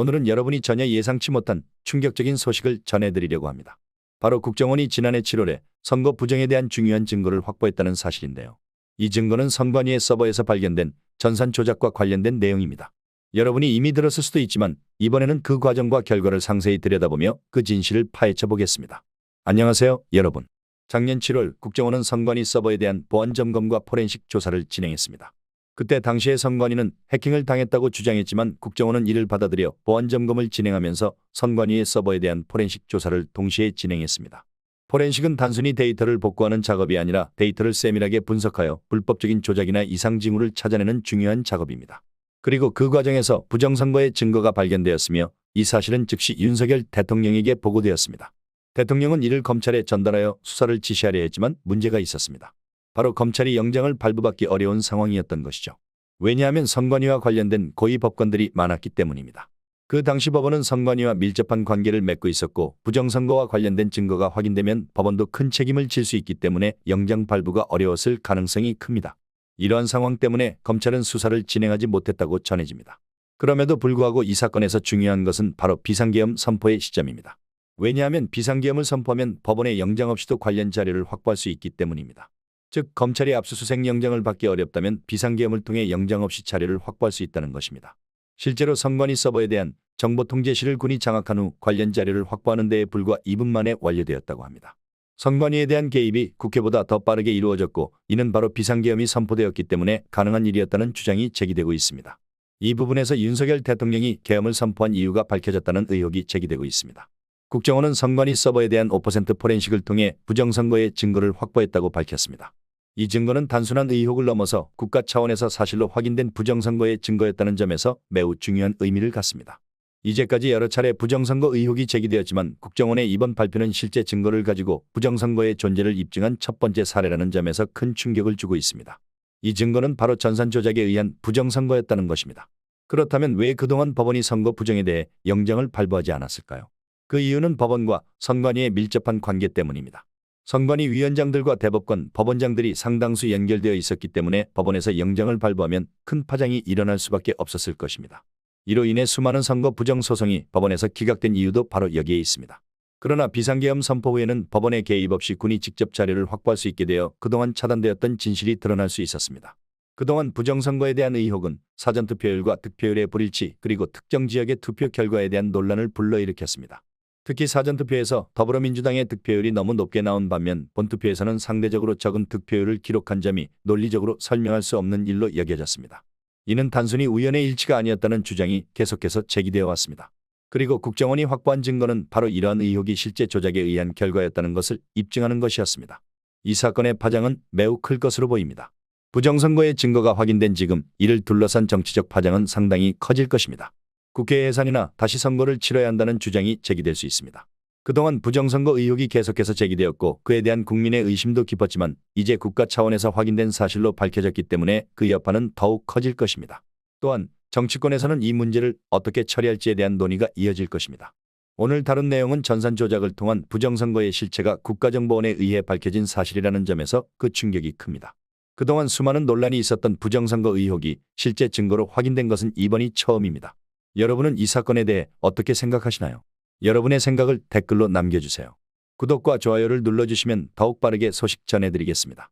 오늘은 여러분이 전혀 예상치 못한 충격적인 소식을 전해드리려고 합니다. 바로 국정원이 지난해 7월에 선거 부정에 대한 중요한 증거를 확보했다는 사실인데요. 이 증거는 선관위의 서버에서 발견된 전산 조작과 관련된 내용입니다. 여러분이 이미 들었을 수도 있지만 이번에는 그 과정과 결과를 상세히 들여다보며 그 진실을 파헤쳐 보겠습니다. 안녕하세요, 여러분. 작년 7월 국정원은 선관위 서버에 대한 보안 점검과 포렌식 조사를 진행했습니다. 그때 당시에 선관위는 해킹을 당했다고 주장했지만 국정원은 이를 받아들여 보안 점검을 진행하면서 선관위의 서버에 대한 포렌식 조사를 동시에 진행했습니다. 포렌식은 단순히 데이터를 복구하는 작업이 아니라 데이터를 세밀하게 분석하여 불법적인 조작이나 이상 징후를 찾아내는 중요한 작업입니다. 그리고 그 과정에서 부정선거의 증거가 발견되었으며 이 사실은 즉시 윤석열 대통령에게 보고되었습니다. 대통령은 이를 검찰에 전달하여 수사를 지시하려 했지만 문제가 있었습니다. 바로 검찰이 영장을 발부받기 어려운 상황이었던 것이죠. 왜냐하면 선관위와 관련된 고위 법관들이 많았기 때문입니다. 그 당시 법원은 선관위와 밀접한 관계를 맺고 있었고 부정선거와 관련된 증거가 확인되면 법원도 큰 책임을 질 수 있기 때문에 영장 발부가 어려웠을 가능성이 큽니다. 이러한 상황 때문에 검찰은 수사를 진행하지 못했다고 전해집니다. 그럼에도 불구하고 이 사건에서 중요한 것은 바로 비상계엄 선포의 시점입니다. 왜냐하면 비상계엄을 선포하면 법원의 영장 없이도 관련 자료를 확보할 수 있기 때문입니다. 즉 검찰이 압수수색 영장을 받기 어렵다면 비상계엄을 통해 영장 없이 자료를 확보할 수 있다는 것입니다. 실제로 선관위 서버에 대한 정보 통제실을 군이 장악한 후 관련 자료를 확보하는 데에 불과 2분 만에 완료되었다고 합니다. 선관위에 대한 개입이 국회보다 더 빠르게 이루어졌고 이는 바로 비상계엄이 선포되었기 때문에 가능한 일이었다는 주장이 제기되고 있습니다. 이 부분에서 윤석열 대통령이 계엄을 선포한 이유가 밝혀졌다는 의혹이 제기되고 있습니다. 국정원은 선관위 서버에 대한 5% 포렌식을 통해 부정선거의 증거를 확보했다고 밝혔습니다. 이 증거는 단순한 의혹을 넘어서 국가 차원에서 사실로 확인된 부정선거의 증거였다는 점에서 매우 중요한 의미를 갖습니다. 이제까지 여러 차례 부정선거 의혹이 제기되었지만 국정원의 이번 발표는 실제 증거를 가지고 부정선거의 존재를 입증한 첫 번째 사례라는 점에서 큰 충격을 주고 있습니다. 이 증거는 바로 전산 조작에 의한 부정선거였다는 것입니다. 그렇다면 왜 그동안 법원이 선거 부정에 대해 영장을 발부하지 않았을까요? 그 이유는 법원과 선관위의 밀접한 관계 때문입니다. 선관위 위원장들과 대법관, 법원장들이 상당수 연결되어 있었기 때문에 법원에서 영장을 발부하면 큰 파장이 일어날 수밖에 없었을 것입니다. 이로 인해 수많은 선거 부정 소송이 법원에서 기각된 이유도 바로 여기에 있습니다. 그러나 비상계엄 선포 후에는 법원의 개입 없이 군이 직접 자료를 확보할 수 있게 되어 그동안 차단되었던 진실이 드러날 수 있었습니다. 그동안 부정선거에 대한 의혹은 사전투표율과 득표율의 불일치 그리고 특정 지역의 투표 결과에 대한 논란을 불러일으켰습니다. 특히 사전투표에서 더불어민주당의 득표율이 너무 높게 나온 반면 본투표에서는 상대적으로 적은 득표율을 기록한 점이 논리적으로 설명할 수 없는 일로 여겨졌습니다. 이는 단순히 우연의 일치가 아니었다는 주장이 계속해서 제기되어 왔습니다. 그리고 국정원이 확보한 증거는 바로 이러한 의혹이 실제 조작에 의한 결과였다는 것을 입증하는 것이었습니다. 이 사건의 파장은 매우 클 것으로 보입니다. 부정선거의 증거가 확인된 지금 이를 둘러싼 정치적 파장은 상당히 커질 것입니다. 국회 예산이나 다시 선거를 치러야 한다는 주장이 제기될 수 있습니다. 그동안 부정선거 의혹이 계속해서 제기되었고 그에 대한 국민의 의심도 깊었지만 이제 국가 차원에서 확인된 사실로 밝혀졌기 때문에 그 여파는 더욱 커질 것입니다. 또한 정치권에서는 이 문제를 어떻게 처리할지에 대한 논의가 이어질 것입니다. 오늘 다룬 내용은 전산 조작을 통한 부정선거의 실체가 국가정보원에 의해 밝혀진 사실이라는 점에서 그 충격이 큽니다. 그동안 수많은 논란이 있었던 부정선거 의혹이 실제 증거로 확인된 것은 이번이 처음입니다. 여러분은 이 사건에 대해 어떻게 생각하시나요? 여러분의 생각을 댓글로 남겨주세요. 구독과 좋아요를 눌러주시면 더욱 빠르게 소식 전해드리겠습니다.